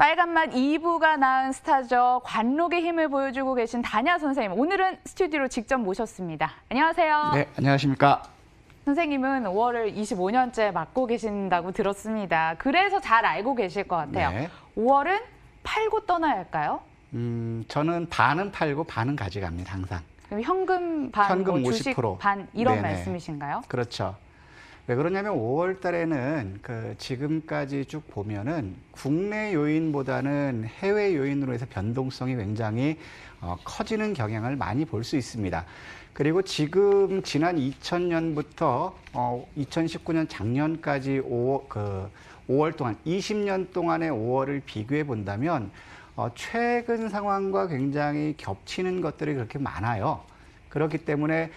빨간맛 2부가 낳은 스타죠. 관록의 힘을 보여주고 계신 다냐 선생님. 오늘은 스튜디오로 직접 모셨습니다. 안녕하세요. 네, 안녕하십니까. 선생님은 5월을 25년째 맡고 계신다고 들었습니다. 그래서 잘 알고 계실 것 같아요. 네. 5월은 팔고 떠나야 할까요? 저는 반은 팔고 반은 가져갑니다, 항상. 그럼 현금 반, 현금 주식 50%. 반 이런 네네. 말씀이신가요? 그렇죠. 왜 그러냐면 5월 달에는 지금까지 쭉 보면은 국내 요인보다는 해외 요인으로 해서 변동성이 굉장히 커지는 경향을 많이 볼 수 있습니다. 그리고 지금 지난 2000년부터 2019년 작년까지 5월 동안 20년 동안의 5월을 비교해 본다면 최근 상황과 굉장히 겹치는 것들이 그렇게 많아요. 그렇기 때문에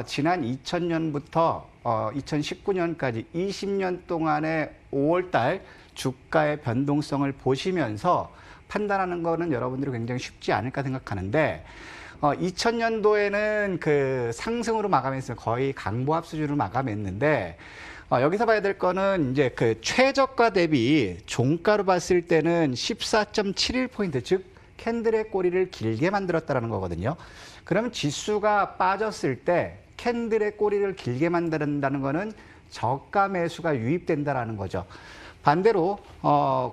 지난 2000년부터 2019년까지 20년 동안의 5월 달 주가의 변동성을 보시면서 판단하는 거는 여러분들이 굉장히 쉽지 않을까 생각하는데 2000년도에는 그 상승으로 마감했어요. 거의 강보합 수준으로 마감했는데 여기서 봐야 될 거는 이제 그 최저가 대비 종가로 봤을 때는 14.71포인트, 즉 캔들의 꼬리를 길게 만들었다는 거거든요. 그러면 지수가 빠졌을 때 캔들의 꼬리를 길게 만든다는 거는 저가 매수가 유입된다는 거죠. 반대로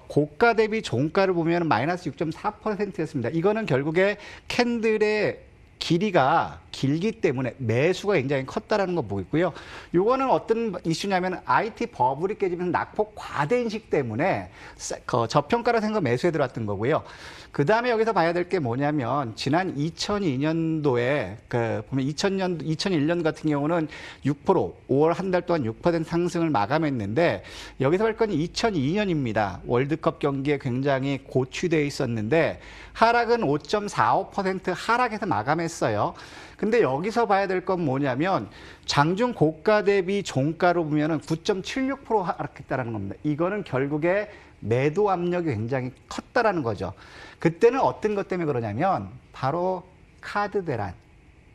고가 대비 종가를 보면 마이너스 6.4%였습니다. 이거는 결국에 캔들의 길이가 길기 때문에 매수가 굉장히 컸다라는 거 보이고요. 요거는 어떤 이슈냐면 IT 버블이 깨지면서 낙폭 과대 인식 때문에 저평가로 생각 매수에 들어왔던 거고요. 그 다음에 여기서 봐야 될 게 뭐냐면 지난 2002년도에 보면 2001년 같은 경우는 6% 5월 한 달 동안 6% 상승을 마감했는데 여기서 볼 건 2002년입니다. 월드컵 경기에 굉장히 고취되어 있었는데 하락은 5.45% 하락해서 마감했어요. 근데 여기서 봐야 될 건 뭐냐면 장중 고가 대비 종가로 보면은 9.76% 하락했다라는 겁니다. 이거는 결국에 매도 압력이 굉장히 컸다라는 거죠. 그때는 어떤 것 때문에 그러냐면 바로 카드 대란,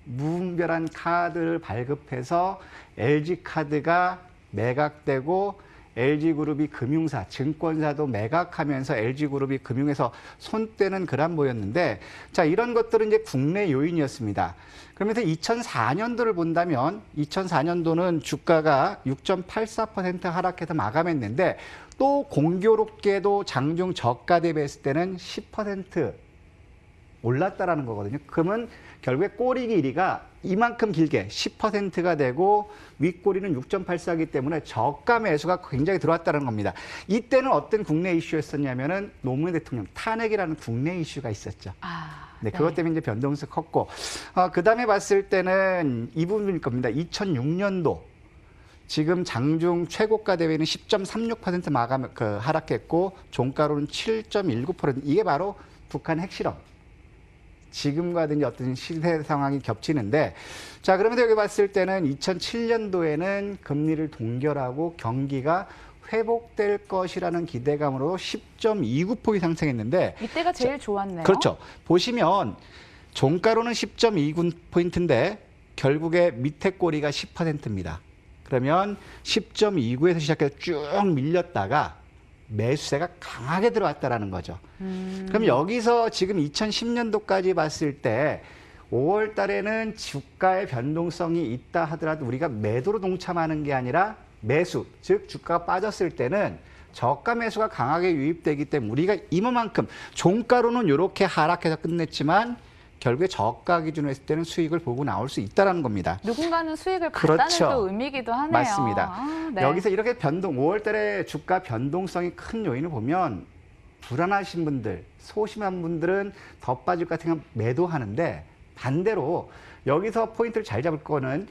무분별한 카드를 발급해서 LG카드가 매각되고 LG그룹이 금융사, 증권사도 매각하면서 LG그룹이 금융에서 손 떼는 그런 보였는데 자, 이런 것들은 이제 국내 요인이었습니다. 그러면서 2004년도를 본다면 2004년도는 주가가 6.84% 하락해서 마감했는데 또 공교롭게도 장중 저가 대비했을 때는 10% 올랐다라는 거거든요. 그러면 결국에 꼬리 길이가 이만큼 길게 10%가 되고 윗꼬리는 6.84이기 때문에 저가 매수가 굉장히 들어왔다는 겁니다. 이때는 어떤 국내 이슈였었냐면은 노무현 대통령 탄핵이라는 국내 이슈가 있었죠. 네, 그것 때문에 이제 변동성이 컸고 그 다음에 봤을 때는 이 부분일 겁니다. 2006년도 지금 장중 최고가 대비는 10.36% 마감 하락했고 종가로는 7.19%. 이게 바로 북한 핵실험. 지금과든지 어떤 시세 상황이 겹치는데 자, 그러면 여기 봤을 때는 2007년도에는 금리를 동결하고 경기가 회복될 것이라는 기대감으로 10.29포인트 상승했는데 이때가 제일 좋았네요. 그렇죠. 보시면 종가로는 10.29포인트인데 결국에 밑에 꼬리가 10%입니다. 그러면 10.29에서 시작해서 쭉 밀렸다가 매수세가 강하게 들어왔다라는 거죠. 그럼 여기서 지금 2010년도까지 봤을 때 5월 달에는 주가의 변동성이 있다 하더라도 우리가 매도로 동참하는 게 아니라 매수, 즉 주가가 빠졌을 때는 저가 매수가 강하게 유입되기 때문에 우리가 이만큼 종가로는 이렇게 하락해서 끝냈지만 결국에 저가 기준으로 했을 때는 수익을 보고 나올 수 있다는 겁니다. 누군가는 수익을 봤다는 그렇죠. 또 의미이기도 하네요. 맞습니다. 네. 여기서 이렇게 5월 달에 주가 변동성이 큰 요인을 보면 불안하신 분들, 소심한 분들은 더 빠질 것 같은 건 매도하는데 반대로 여기서 포인트를 잘 잡을 거는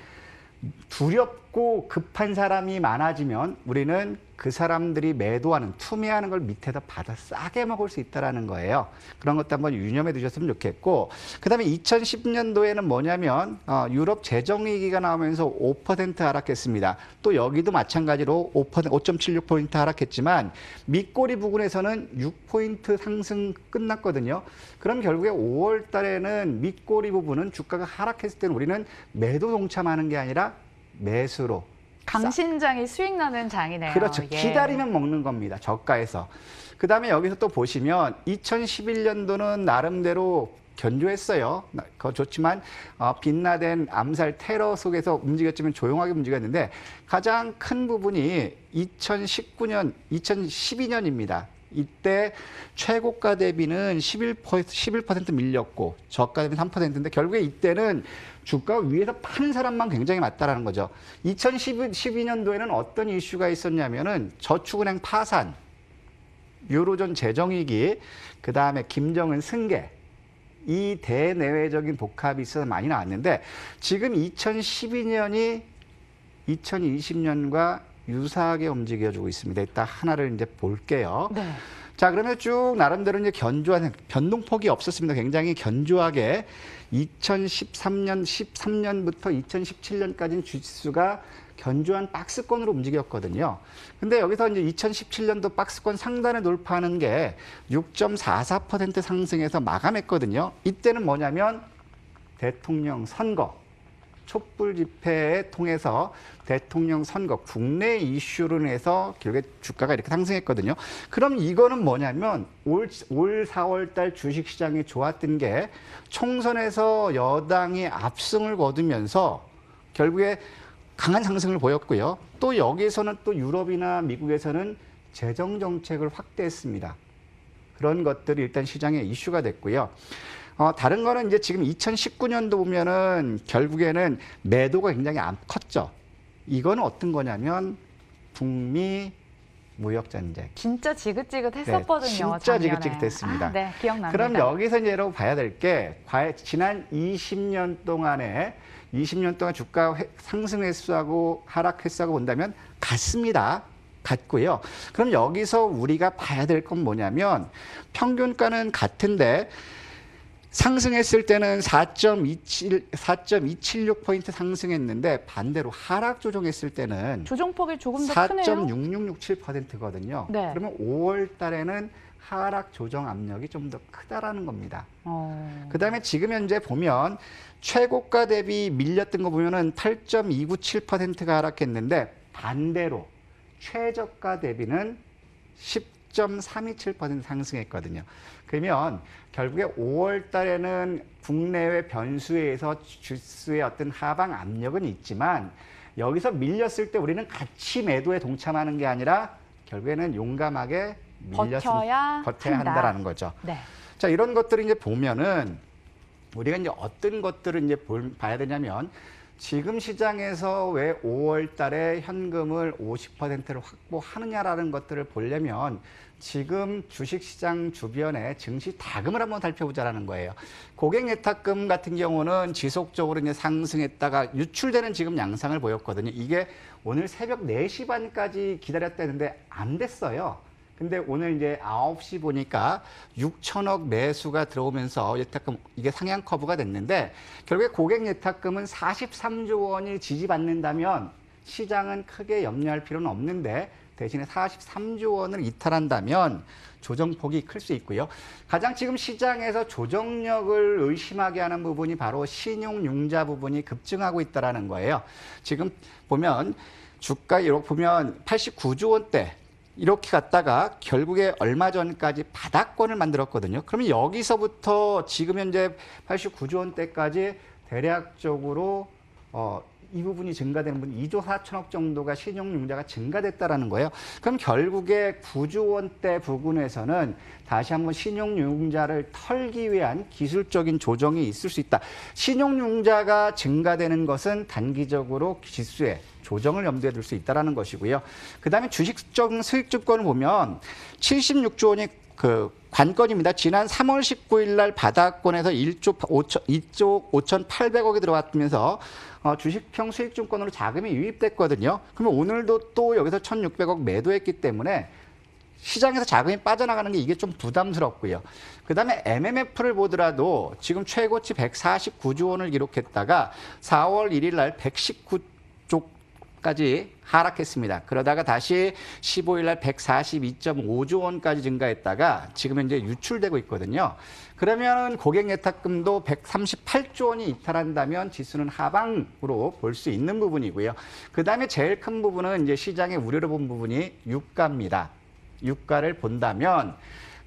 두렵고 급한 사람이 많아지면 우리는 그 사람들이 매도하는, 투매하는 걸 밑에다 받아 싸게 먹을 수 있다는 거예요. 그런 것도 한번 유념해 두셨으면 좋겠고 그다음에 2010년도에는 뭐냐면 유럽 재정위기가 나오면서 5% 하락했습니다. 또 여기도 마찬가지로 5.76포인트 하락했지만 밑꼬리 부근에서는 6포인트 상승 끝났거든요. 그럼 결국에 5월 달에는 밑꼬리 부분은 주가가 하락했을 때는 우리는 매도 동참하는 게 아니라 매수로 강신장이 수익 나는 장이네요. 그렇죠. 예. 기다리면 먹는 겁니다. 저가에서. 그다음에 여기서 또 보시면 2011년도는 나름대로 견조했어요. 그거 좋지만 빛나된 암살 테러 속에서 움직였지만 조용하게 움직였는데 가장 큰 부분이 2019년, 2012년입니다. 이때 최고가 대비는 11% 밀렸고 저가 대비는 3%인데 결국에 이때는 주가 위에서 파는 사람만 굉장히 많다라는 거죠. 2012년도에는 어떤 이슈가 있었냐면은 저축은행 파산, 유로존 재정위기, 그 다음에 김정은 승계, 이 대내외적인 복합이 있어서 많이 나왔는데 지금 2012년이 2020년과 유사하게 움직여주고 있습니다. 이따 하나를 이제 볼게요. 네. 자, 그러면 쭉 나름대로 이제 견조한 변동폭이 없었습니다. 굉장히 견조하게 13년부터 2017년까지는 주식수가 견조한 박스권으로 움직였거든요. 근데 여기서 이제 2017년도 박스권 상단을 돌파하는 게 6.44% 상승해서 마감했거든요. 이때는 뭐냐면 대통령 선거, 촛불 집회에 통해서 대통령 선거, 국내 이슈로 인해서 결국에 주가가 이렇게 상승했거든요. 그럼 이거는 뭐냐면 올 4월 달 주식시장이 좋았던 게 총선에서 여당이 압승을 거두면서 결국에 강한 상승을 보였고요. 또 여기서는 또 유럽이나 미국에서는 재정 정책을 확대했습니다. 그런 것들이 일단 시장의 이슈가 됐고요. 다른 거는 이제 지금 2019년도 보면은 결국에는 매도가 굉장히 안 컸죠. 이거는 어떤 거냐면 북미 무역 전쟁. 진짜 지긋지긋했었거든요. 네, 진짜 작년에. 지긋지긋했습니다. 네, 기억납니다. 그럼 여기서 이제 여러분 봐야 될 게 지난 20년 동안 주가 상승 횟수하고 하락 횟수하고 본다면 같습니다. 같고요. 그럼 여기서 우리가 봐야 될 건 뭐냐면 평균가는 같은데 상승했을 때는 4.276포인트 상승했는데 반대로 하락 조정했을 때는 조정폭이 조금 더 크네요. 4.6667%거든요. 네. 그러면 5월 달에는 하락 조정 압력이 좀 더 크다라는 겁니다. 그다음에 지금 현재 보면 최고가 대비 밀렸던 거 보면은 8.297%가 하락했는데 반대로 최저가 대비는 10.327% 상승했거든요. 그러면 결국에 5월 달에는 국내외 변수에 의해서 주수의 어떤 하방 압력은 있지만 여기서 밀렸을 때 우리는 같이 매도에 동참하는 게 아니라 결국에는 용감하게 버텨야 한다라는 거죠. 네. 자, 이런 것들을 이제 보면은 우리가 이제 어떤 것들을 이제 봐야 되냐면 지금 시장에서 왜 5월 달에 현금을 50%를 확보하느냐라는 것들을 보려면 지금 주식시장 주변에 증시 다금을 한번 살펴보자라는 거예요. 고객 예탁금 같은 경우는 지속적으로 이제 상승했다가 유출되는 지금 양상을 보였거든요. 이게 오늘 새벽 4시 반까지 기다렸다는데 안 됐어요. 근데 오늘 이제 9시 보니까 6천억 매수가 들어오면서 예탁금 이게 상향 커브가 됐는데 결국에 고객 예탁금은 43조 원이 지지받는다면 시장은 크게 염려할 필요는 없는데 대신에 43조 원을 이탈한다면 조정폭이 클 수 있고요. 가장 지금 시장에서 조정력을 의심하게 하는 부분이 바로 신용융자 부분이 급증하고 있다는 거예요. 지금 보면 주가 이렇게 보면 89조 원대 이렇게 갔다가 결국에 얼마 전까지 바닥권을 만들었거든요. 그러면 여기서부터 지금 현재 89조 원대까지 대략적으로 이 부분이 증가되는 분 2조 4천억 정도가 신용융자가 증가됐다라는 거예요. 그럼 결국에 9조 원대 부근에서는 다시 한번 신용융자를 털기 위한 기술적인 조정이 있을 수 있다. 신용융자가 증가되는 것은 단기적으로 지수에 조정을 염두에 둘 수 있다는 것이고요. 그다음에 주식적 수익주권을 보면 76조 원이 그 관건입니다. 지난 3월 19일 날 바닥권에서 2조 5,800억이 들어왔면서 주식형 수익증권으로 자금이 유입됐거든요. 그러면 오늘도 또 여기서 1,600억 매도했기 때문에 시장에서 자금이 빠져나가는 게 이게 좀 부담스럽고요. 그다음에 MMF를 보더라도 지금 최고치 149조 원을 기록했다가 4월 1일 날 119조 까지 하락했습니다. 그러다가 다시 15일 날 142.5조 원까지 증가했다가 지금 현재 유출되고 있거든요. 그러면 고객 예탁금도 138조 원이 이탈한다면 지수는 하방으로 볼 수 있는 부분이고요. 그다음에 제일 큰 부분은 이제 시장의 우려를 본 부분이 유가입니다. 유가를 본다면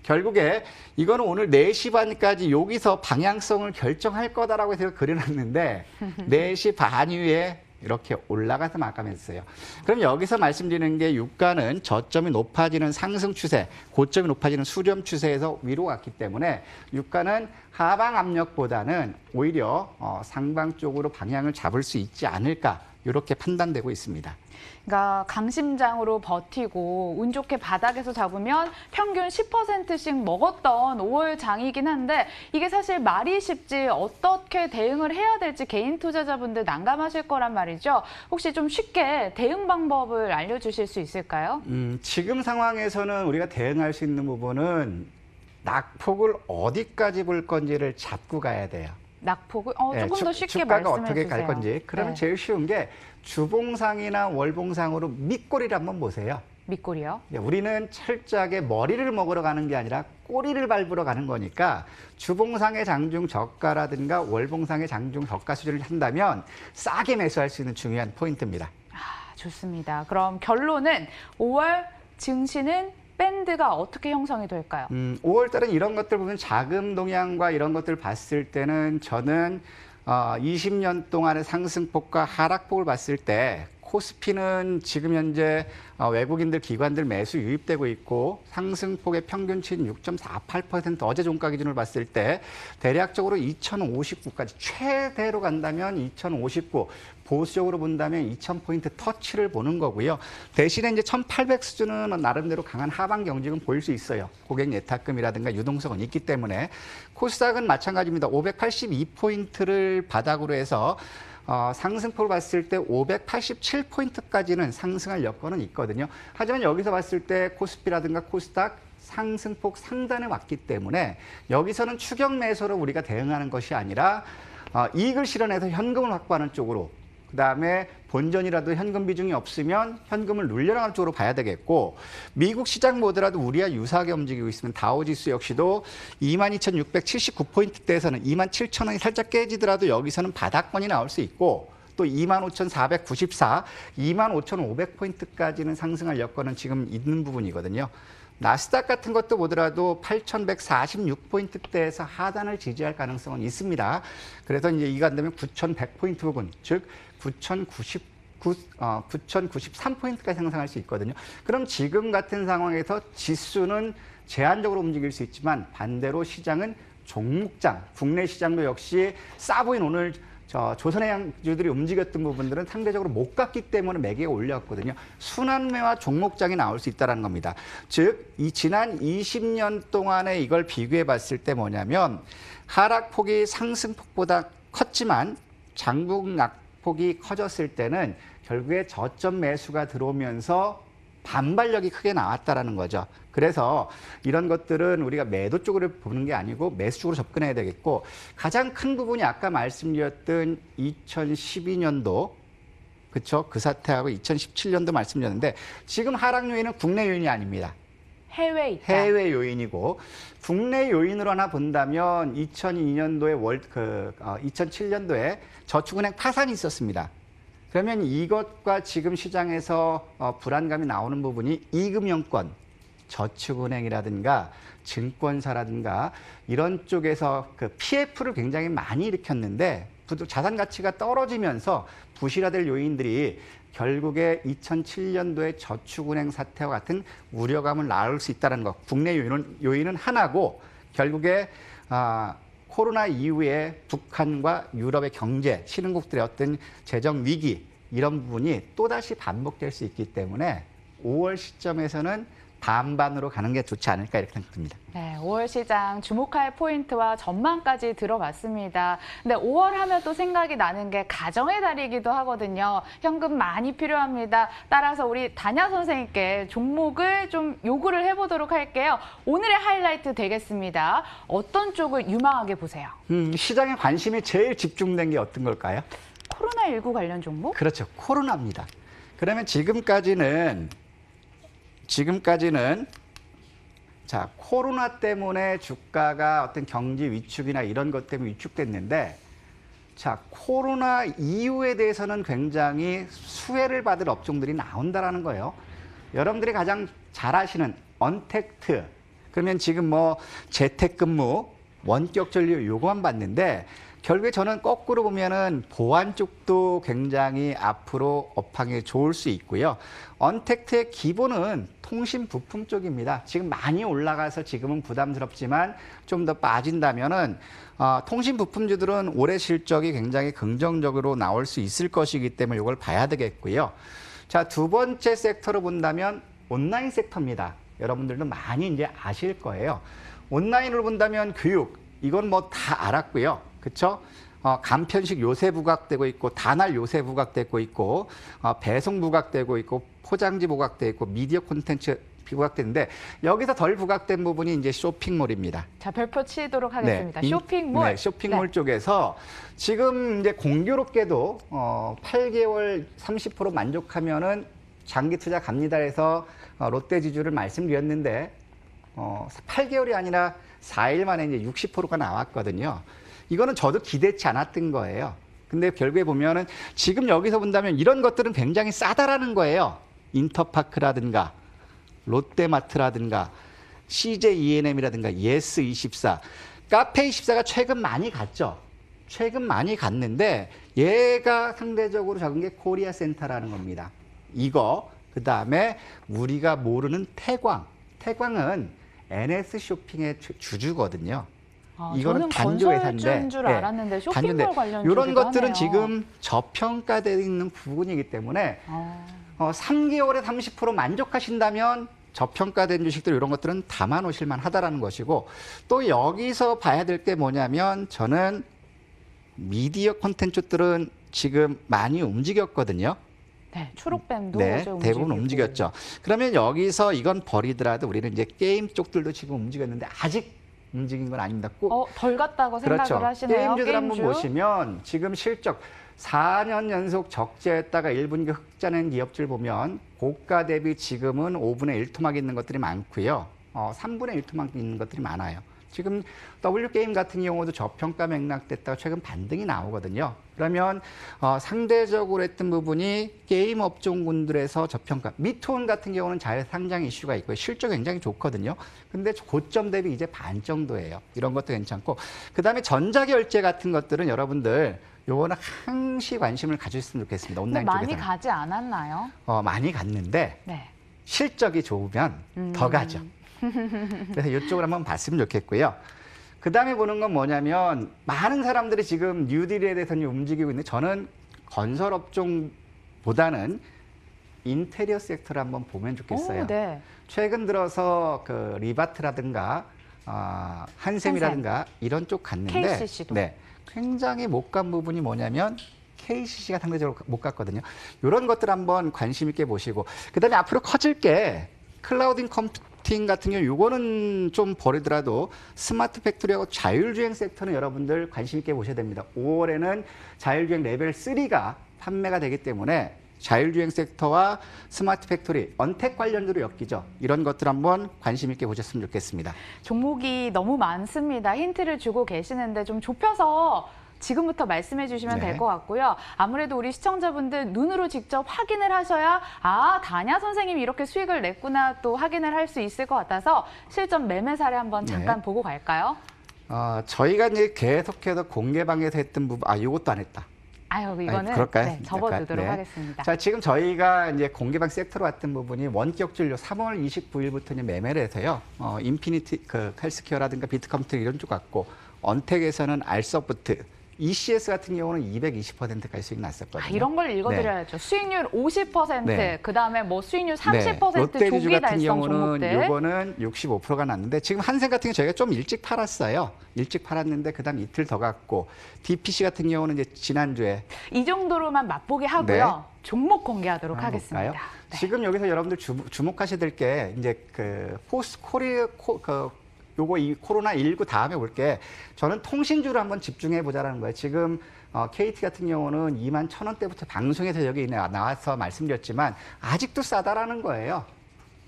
결국에 이거는 오늘 4시 반까지 여기서 방향성을 결정할 거다라고 해서 그려놨는데 4시 반 이후에 이렇게 올라가서 마감했어요. 그럼 여기서 말씀드리는 게 유가는 저점이 높아지는 상승 추세, 고점이 높아지는 수렴 추세에서 위로 갔기 때문에 유가는 하방 압력보다는 오히려 상방 쪽으로 방향을 잡을 수 있지 않을까 이렇게 판단되고 있습니다. 그러니까 강심장으로 버티고 운 좋게 바닥에서 잡으면 평균 10%씩 먹었던 5월 장이긴 한데 이게 사실 말이 쉽지 어떻게 대응을 해야 될지 개인 투자자분들 난감하실 거란 말이죠. 혹시 좀 쉽게 대응 방법을 알려주실 수 있을까요? 지금 상황에서는 우리가 대응할 수 있는 부분은 낙폭을 어디까지 볼 건지를 잡고 가야 돼요. 낙폭을 네, 조금 더 쉽게 주가가 말씀해 어떻게 주세요. 갈 건지. 그러면 네. 제일 쉬운 게 주봉상이나 월봉상으로 밑꼬리를 한번 보세요. 밑골이요? 우리는 철저하게 머리를 먹으러 가는 게 아니라 꼬리를 밟으러 가는 거니까 주봉상의 장중 저가라든가 월봉상의 장중 저가 수준을 한다면 싸게 매수할 수 있는 중요한 포인트입니다. 아, 좋습니다. 그럼 결론은 5월 증시는 밴드가 어떻게 형성이 될까요? 5월 달은 이런 것들 보면 자금 동향과 이런 것들 봤을 때는 저는 20년 동안의 상승폭과 하락폭을 봤을 때 코스피는 지금 현재 외국인들 기관들 매수 유입되고 있고 상승폭의 평균치는 6.48%, 어제 종가 기준으로 봤을 때 대략적으로 2059까지 최대로 간다면 2059, 보수적으로 본다면 2000포인트 터치를 보는 거고요. 대신에 이제 1800 수준은 나름대로 강한 하방 경직은 보일 수 있어요. 고객 예탁금이라든가 유동성은 있기 때문에. 코스닥은 마찬가지입니다. 582포인트를 바닥으로 해서 상승폭을 봤을 때 587포인트까지는 상승할 여건은 있거든요. 하지만 여기서 봤을 때 코스피라든가 코스닥 상승폭 상단에 왔기 때문에 여기서는 추격 매수로 우리가 대응하는 것이 아니라 이익을 실현해서 현금을 확보하는 쪽으로, 그다음에 본전이라도 현금 비중이 없으면 현금을 눌려나가는 쪽으로 봐야 되겠고, 미국 시장 보더라도 우리와 유사하게 움직이고 있으면 다우지수 역시도 22,679포인트대에서는 27,000원이 살짝 깨지더라도 여기서는 바닥권이 나올 수 있고, 또 25,494, 25,500포인트까지는 상승할 여건은 지금 있는 부분이거든요. 나스닥 같은 것도 보더라도 8,146포인트대에서 하단을 지지할 가능성은 있습니다. 그래서 이제 이거 안 되면 9,100포인트 부분, 즉 9,093포인트까지 상승할 수 있거든요. 그럼 지금 같은 상황에서 지수는 제한적으로 움직일 수 있지만 반대로 시장은 종목장, 국내 시장도 역시 싸 보인 오늘 조선해양주들이 움직였던 부분들은 상대적으로 못 갔기 때문에 매개가 올렸거든요. 순환매와 종목장이 나올 수 있다는 겁니다. 즉, 이 지난 20년 동안에 이걸 비교해 봤을 때 뭐냐면 하락폭이 상승폭보다 컸지만 장중 낙폭이 커졌을 때는 결국에 저점 매수가 들어오면서 반발력이 크게 나왔다라는 거죠. 그래서 이런 것들은 우리가 매도 쪽으로 보는 게 아니고 매수 쪽으로 접근해야 되겠고, 가장 큰 부분이 아까 말씀드렸던 2012년도, 그렇죠? 그 사태하고 2017년도 말씀드렸는데 지금 하락 요인은 국내 요인이 아닙니다. 해외 있다. 해외 요인이고, 국내 요인으로 하나 본다면 2002년도에 2007년도에 저축은행 파산이 있었습니다. 그러면 이것과 지금 시장에서 불안감이 나오는 부분이 이금융권, 저축은행이라든가 증권사라든가 이런 쪽에서 그 PF를 굉장히 많이 일으켰는데 자산 가치가 떨어지면서 부실화될 요인들이 결국에 2007년도의 저축은행 사태와 같은 우려감을 낳을 수 있다는 것. 국내 요인은 하나고, 결국에 코로나 이후에 북한과 유럽의 경제, 신흥국들의 어떤 재정 위기, 이런 부분이 또다시 반복될 수 있기 때문에 5월 시점에서는 반반으로 가는 게 좋지 않을까 이렇게 생각됩니다. 네, 5월 시장 주목할 포인트와 전망까지 들어봤습니다. 근데 5월 하면 또 생각이 나는 게 가정의 달이기도 하거든요. 현금 많이 필요합니다. 따라서 우리 다냐 선생님께 종목을 좀 요구를 해보도록 할게요. 오늘의 하이라이트 되겠습니다. 어떤 쪽을 유망하게 보세요? 시장에 관심이 제일 집중된 게 어떤 걸까요? 코로나19 관련 종목? 그렇죠. 코로나입니다. 그러면 지금까지는 자, 코로나 때문에 주가가 어떤 경기 위축이나 이런 것 때문에 위축됐는데 자, 코로나 이후에 대해서는 굉장히 수혜를 받을 업종들이 나온다라는 거예요. 여러분들이 가장 잘 아시는 언택트, 그러면 지금 뭐 재택근무, 원격 진료 요거만 봤는데 결국에 저는 거꾸로 보면은 보안 쪽도 굉장히 앞으로 업황이 좋을 수 있고요. 언택트의 기본은 통신 부품 쪽입니다. 지금 많이 올라가서 지금은 부담스럽지만 좀 더 빠진다면은 통신 부품주들은 올해 실적이 굉장히 긍정적으로 나올 수 있을 것이기 때문에 이걸 봐야 되겠고요. 자, 두 번째 섹터로 본다면 온라인 섹터입니다. 여러분들도 많이 이제 아실 거예요. 온라인으로 본다면 교육, 이건 뭐 다 알았고요. 그렇죠? 간편식 요새 부각되고 있고 다날 요새 부각되고 있고 배송 부각되고 있고 포장지 부각되고 있고 미디어 콘텐츠 부각되는데 여기서 덜 부각된 부분이 이제 쇼핑몰입니다. 자, 별표 치도록 하겠습니다. 네, 쇼핑몰. 네, 쇼핑몰 네. 쪽에서 지금 이제 공교롭게도 8개월 30% 만족하면은 장기 투자 갑니다 해서 롯데지주를 말씀드렸는데 8개월이 아니라 4일 만에 이제 60%가 나왔거든요. 이거는 저도 기대치 않았던 거예요. 근데 결국에 보면은 지금 여기서 본다면 이런 것들은 굉장히 싸다라는 거예요. 인터파크라든가 롯데마트라든가 CJ ENM이라든가 예스24, 카페24가 최근 많이 갔죠. 최근 많이 갔는데 얘가 상대적으로 적은 게 코리아센터라는 겁니다. 이거 그다음에 우리가 모르는 태광은 NS쇼핑의 주주거든요. 이거는 단조 회사인데 줄 알았는데 쇼핑몰 관련 이런 것들은 하네요. 지금 저평가되어 있는 부분이기 때문에 3개월에 30% 만족하신다면 저평가된 주식들 이런 것들은 담아 놓으실 만하다라는 것이고 또 여기서 봐야 될 게 뭐냐면 저는 미디어 콘텐츠들은 지금 많이 움직였거든요. 네, 초록뱀도 네, 어제 대부분 움직이고. 움직였죠. 그러면 여기서 이건 버리더라도 우리는 이제 게임 쪽들도 지금 움직였는데 아직 움직인 건 아닙니다. 꼭 덜 갔다고 생각을 그렇죠. 하시네요. 게임주들 한번 게임주. 보시면 지금 실적 4년 연속 적자였다가 1분기 흑자낸 기업들 보면 고가 대비 지금은 5분의 1 토막 있는 것들이 많고요. 3분의 1 토막 있는 것들이 많아요. 지금 W게임 같은 경우도 저평가 맥락됐다가 최근 반등이 나오거든요. 그러면 상대적으로 했던 부분이 게임 업종군들에서 저평가. 미투온 같은 경우는 잘 상장 이슈가 있고요. 실적 굉장히 좋거든요. 근데 고점 대비 이제 반 정도예요. 이런 것도 괜찮고. 그다음에 전자결제 같은 것들은 여러분들 요거는 항시 관심을 가지셨으면 좋겠습니다. 온라인 많이 쪽에서는. 가지 않았나요? 많이 갔는데 네. 실적이 좋으면 더 가죠. 그래서 이쪽을 한번 봤으면 좋겠고요. 그 다음에 보는 건 뭐냐면 많은 사람들이 지금 뉴딜에 대해서 움직이고 있는데 저는 건설업종보다는 인테리어 섹터를 한번 보면 좋겠어요. 오, 네. 최근 들어서 그 리바트라든가 한샘이라든가 이런 쪽 갔는데 KCC도. 네, 굉장히 못 간 부분이 뭐냐면 KCC가 상대적으로 못 갔거든요. 이런 것들 한번 관심 있게 보시고 그다음에 앞으로 커질 게 클라우딩 컴퓨팅 같은 경우 이거는 좀 버리더라도 스마트 팩토리하고 자율주행 섹터는 여러분들 관심 있게 보셔야 됩니다. 5월에는 자율주행 레벨 3가 판매가 되기 때문에 자율주행 섹터와 스마트 팩토리, 언택 관련주로 엮이죠. 이런 것들 한번 관심 있게 보셨으면 좋겠습니다. 종목이 너무 많습니다. 힌트를 주고 계시는데 좀 좁혀서 지금부터 말씀해 주시면 네. 될 것 같고요. 아무래도 우리 시청자분들 눈으로 직접 확인을 하셔야 다냐 선생님이 이렇게 수익을 냈구나 또 확인을 할 수 있을 것 같아서 실전 매매 사례 한번 잠깐 네. 보고 갈까요? 저희가 이제 계속해서 공개방에서 했던 부분, 이것도 안 했다. 이거는 그럴까요? 네, 접어두도록 네. 하겠습니다. 자, 지금 저희가 이제 공개방 섹터로 왔던 부분이 원격 진료 3월 29일부터 이제 매매를 해서요. 인피니티 헬스케어라든가 비트컴퓨터 이런 쪽 같고 언택에서는 알서프트, ECS 같은 경우는 220%까지 수익 났었거든요. 이런 걸 읽어드려야죠. 수익률 50%, 네. 그다음에 뭐 수익률 30% 롯데리주 조기 같은 달성 경우는 종목들. 요거는 65%가 났는데 지금 한샘 같은 경우 저희가 좀 일찍 팔았어요. 일찍 팔았는데 그다음 이틀 더 갔고 DPC 같은 경우는 이제 지난주에 이 정도로만 맛보게 하고요. 네. 종목 공개하도록 한번 하겠습니다. 볼까요? 네. 지금 여기서 여러분들 주목하셔야 될 게 이제 그 포스트 코리아 요거 이 코로나19 다음에 볼게. 저는 통신주를 한번 집중해 보자라는 거예요. 지금 KT 같은 경우는 21,000원대부터 방송에서 여기 나와서 말씀드렸지만 아직도 싸다라는 거예요.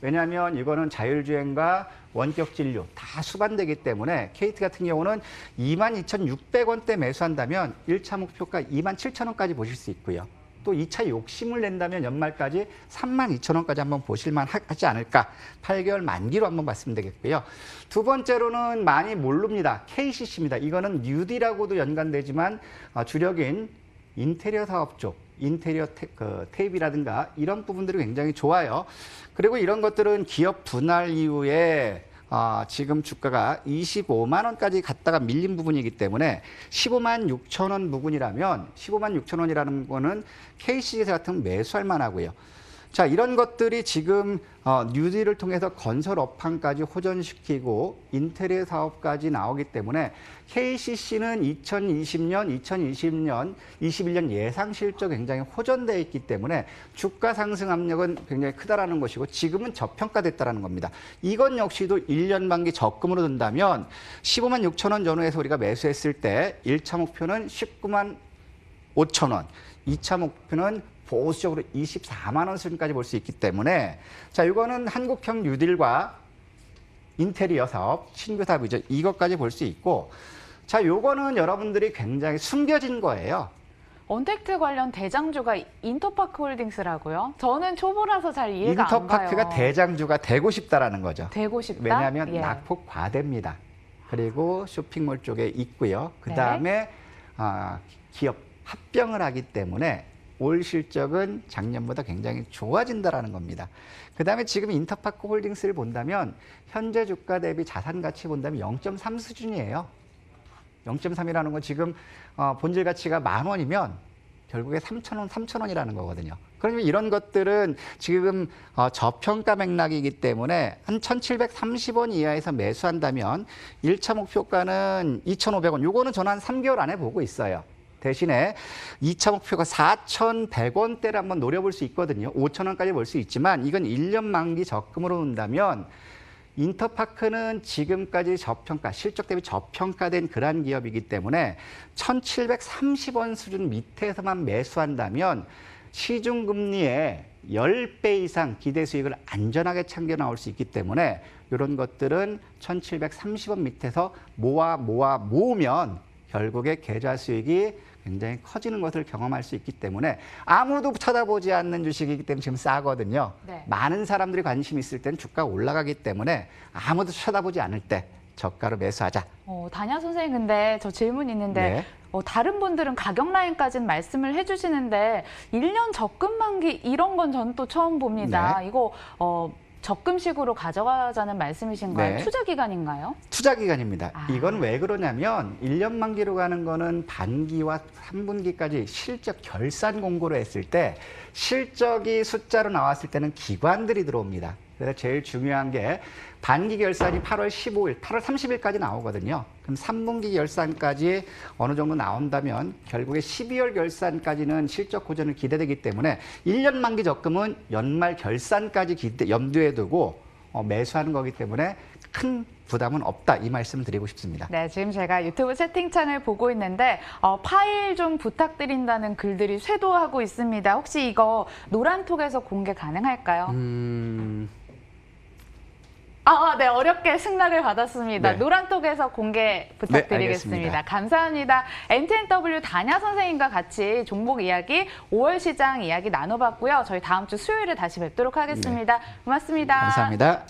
왜냐하면 이거는 자율주행과 원격 진료 다 수반되기 때문에 KT 같은 경우는 22,600원대 매수한다면 1차 목표가 27,000원까지 보실 수 있고요. 또 2차 욕심을 낸다면 연말까지 32,000원까지 한번 보실만 하지 않을까. 8개월 만기로 한번 봤으면 되겠고요. 두 번째로는 많이 모릅니다. KCC입니다. 이거는 뉴디라고도 연관되지만 주력인 인테리어 사업 쪽, 인테리어 테이프라든가 이런 부분들이 굉장히 좋아요. 그리고 이런 것들은 기업 분할 이후에 지금 주가가 25만 원까지 갔다가 밀린 부분이기 때문에 15만 6천 원 부근이라면 15만 6천 원이라는 거는 KCC 같은 매수할 만하고요. 자, 이런 것들이 지금 뉴딜을 통해서 건설 업황까지 호전시키고 인테리어 사업까지 나오기 때문에 KCC는 2020년, 2021년 예상 실적 굉장히 호전되어 있기 때문에 주가 상승 압력은 굉장히 크다라는 것이고 지금은 저평가됐다라는 겁니다. 이건 역시도 1년 만기 적금으로 든다면 15만 6천 원 전후에서 우리가 매수했을 때 1차 목표는 19만 5천 원, 2차 목표는 보수적으로 24만 원 수준까지 볼 수 있기 때문에 자, 이거는 한국형 뉴딜과 인테리어 사업, 신규 사업이죠. 이것까지 볼 수 있고 자, 요거는 여러분들이 굉장히 숨겨진 거예요. 언택트 관련 대장주가 인터파크 홀딩스라고요? 저는 초보라서 잘 이해가 안 가요. 인터파크가 대장주가 되고 싶다라는 거죠. 되고 싶다? 왜냐하면 예. 낙폭 과대입니다. 그리고 쇼핑몰 쪽에 있고요. 그다음에 기업 합병을 하기 때문에 올 실적은 작년보다 굉장히 좋아진다라는 겁니다. 그다음에 지금 인터파크 홀딩스를 본다면 현재 주가 대비 자산 가치 본다면 0.3 수준이에요. 0.3이라는 건 지금 본질 가치가 10,000원이면 결국에 3,000원, 3,000원이라는 거거든요. 그러면 이런 것들은 지금 저평가 맥락이기 때문에 한 1,730원 이하에서 매수한다면 1차 목표가는 2,500원. 요거는 저는 한 3개월 안에 보고 있어요. 대신에 2차 목표가 4,100원대를 한번 노려볼 수 있거든요. 5,000원까지 볼 수 있지만 이건 1년 만기 적금으로 논다면 인터파크는 지금까지 저평가, 실적 대비 저평가된 그러한 기업이기 때문에 1,730원 수준 밑에서만 매수한다면 시중금리의 10배 이상 기대 수익을 안전하게 챙겨 나올 수 있기 때문에 이런 것들은 1,730원 밑에서 모으면 결국에 계좌 수익이 굉장히 커지는 것을 경험할 수 있기 때문에 아무도 쳐다보지 않는 주식이기 때문에 지금 싸거든요. 네. 많은 사람들이 관심이 있을 때는 주가가 올라가기 때문에 아무도 쳐다보지 않을 때 저가로 매수하자. 단야 선생님, 근데 저 질문 있는데 네. 다른 분들은 가격 라인까지는 말씀을 해주시는데 1년 적금 만기 이런 건 저는 또 처음 봅니다. 네. 이거 적금식으로 가져가자는 말씀이신가요? 네. 투자 기간인가요? 투자 기간입니다. 아. 이건 왜 그러냐면 1년 만기로 가는 거는 반기와 3분기까지 실적 결산 공고를 했을 때 실적이 숫자로 나왔을 때는 기관들이 들어옵니다. 그래서 제일 중요한 게 반기 결산이 8월 15일, 8월 30일까지 나오거든요. 그럼 3분기 결산까지 어느 정도 나온다면 결국에 12월 결산까지는 실적 호전을 기대되기 때문에 1년 만기 적금은 연말 결산까지 염두에 두고 매수하는 거기 때문에 큰 부담은 없다. 이 말씀을 드리고 싶습니다. 네, 지금 제가 유튜브 채팅창을 보고 있는데 파일 좀 부탁드린다는 글들이 쇄도하고 있습니다. 혹시 이거 노란톡에서 공개 가능할까요? 네, 어렵게 승낙을 받았습니다. 네. 노란톡에서 공개 부탁드리겠습니다. 네, 감사합니다. NTNW 단야 선생님과 같이 종목 이야기, 5월 시장 이야기 나눠봤고요. 저희 다음 주 수요일에 다시 뵙도록 하겠습니다. 고맙습니다. 감사합니다.